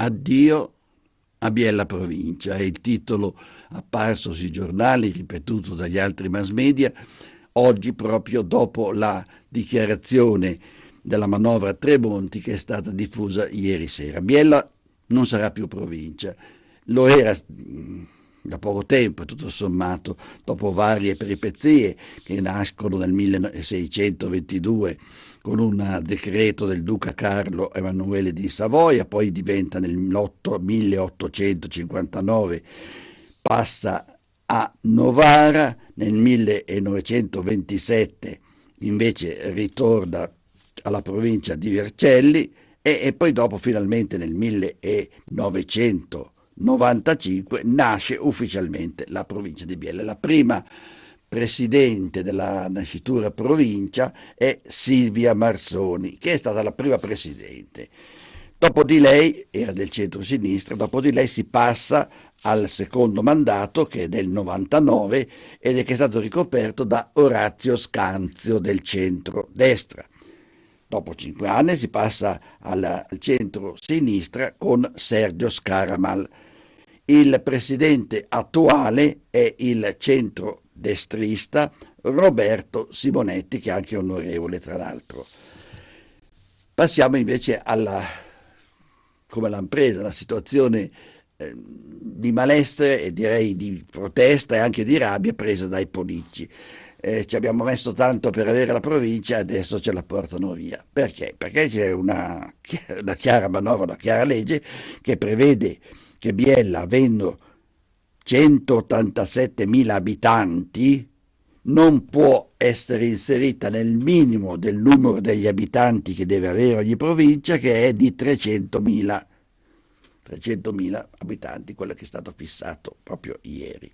Addio a Biella Provincia, è il titolo apparso sui giornali, ripetuto dagli altri mass media, oggi proprio dopo la dichiarazione della manovra Tremonti che è stata diffusa ieri sera. Biella non sarà più provincia, lo era da poco tempo, tutto sommato, dopo varie peripezie che nascono nel 1622 con un decreto del duca Carlo Emanuele di Savoia, poi diventa nel 1859, passa a Novara, nel 1927 invece ritorna alla provincia di Vercelli e poi dopo finalmente nel 1995 nasce ufficialmente la provincia di Biella. La prima presidente della nascitura provincia è Silvia Marsoni, che è stata la prima presidente. Dopo di lei, era del centro-sinistra, dopo di lei si passa al secondo mandato, che è del 99, ed è che è stato ricoperto da Orazio Scanzio del centro-destra. Dopo 5 anni si passa al centro-sinistra con Sergio Scaramal. Il presidente attuale è il centro-destrista Roberto Simonetti, che è anche onorevole tra l'altro. Passiamo invece come l'hanno presa la situazione di malessere e direi di protesta e anche di rabbia presa dai politici. Ci abbiamo messo tanto per avere la provincia, adesso ce la portano via. Perché? Perché c'è una chiara manovra, una chiara legge che prevede che Biella, avendo 187.000 abitanti, non può essere inserita nel minimo del numero degli abitanti che deve avere ogni provincia, che è di 300.000 abitanti, quello che è stato fissato proprio ieri.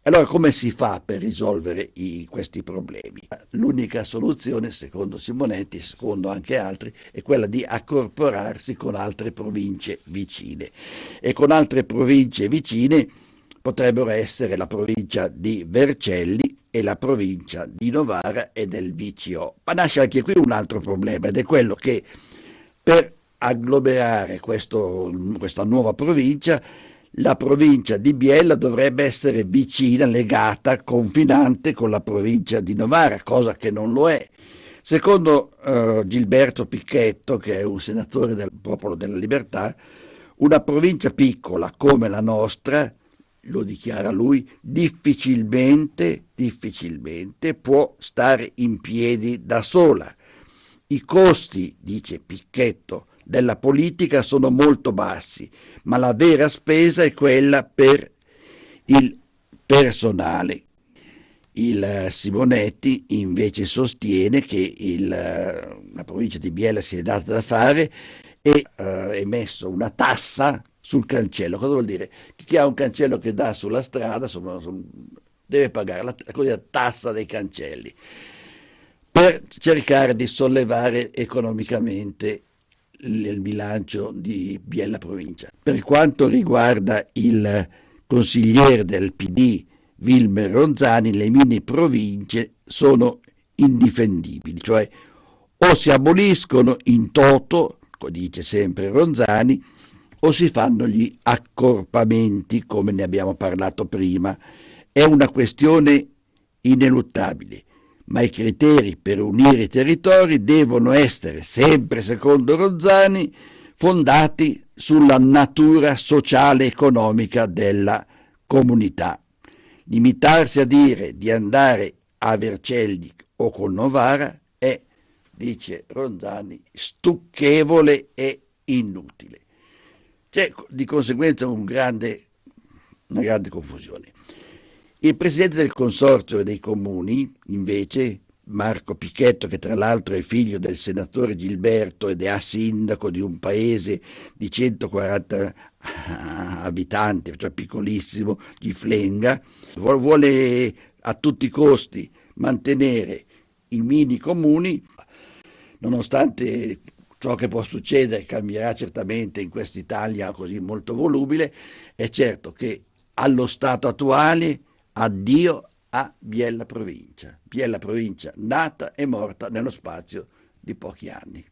Allora come si fa per risolvere questi problemi? L'unica soluzione, secondo Simonetti, secondo anche altri, è quella di accorporarsi con altre province vicine. E con altre province vicine potrebbero essere la provincia di Vercelli e la provincia di Novara e del VCO. Ma nasce anche qui un altro problema, ed è quello che per agglomerare questa nuova provincia, la provincia di Biella dovrebbe essere vicina, legata, confinante con la provincia di Novara, cosa che non lo è. Secondo Gilberto Picchetto, che è un senatore del Popolo della Libertà, una provincia piccola come la nostra, lo dichiara lui, difficilmente può stare in piedi da sola. I costi, dice Picchetto, della politica sono molto bassi, ma la vera spesa è quella per il personale. Il Simonetti invece sostiene che la provincia di Biella si è data da fare e ha emesso una tassa sul cancello. Cosa vuol dire? Chi ha un cancello che dà sulla strada deve pagare la cosiddetta tassa dei cancelli per cercare di sollevare economicamente il bilancio di Biella Provincia. Per quanto riguarda il consigliere del PD Wilmer Ronzani, le mini province sono indifendibili, cioè o si aboliscono in toto, dice sempre Ronzani, o si fanno gli accorpamenti, come ne abbiamo parlato prima. È una questione ineluttabile, ma i criteri per unire i territori devono essere, sempre secondo Ronzani, fondati sulla natura sociale e economica della comunità. Limitarsi a dire di andare a Vercelli o con Novara è, dice Ronzani, stucchevole e inutile. C'è di conseguenza una grande confusione. Il presidente del consorzio dei comuni, invece, Marco Picchetto, che tra l'altro è figlio del senatore Gilberto ed è sindaco di un paese di 140 abitanti, cioè piccolissimo, di Flenga, vuole a tutti i costi mantenere i mini comuni, nonostante ciò che può succedere cambierà certamente in quest'Italia così molto volubile. È certo che allo stato attuale addio a Biella Provincia, nata e morta nello spazio di pochi anni.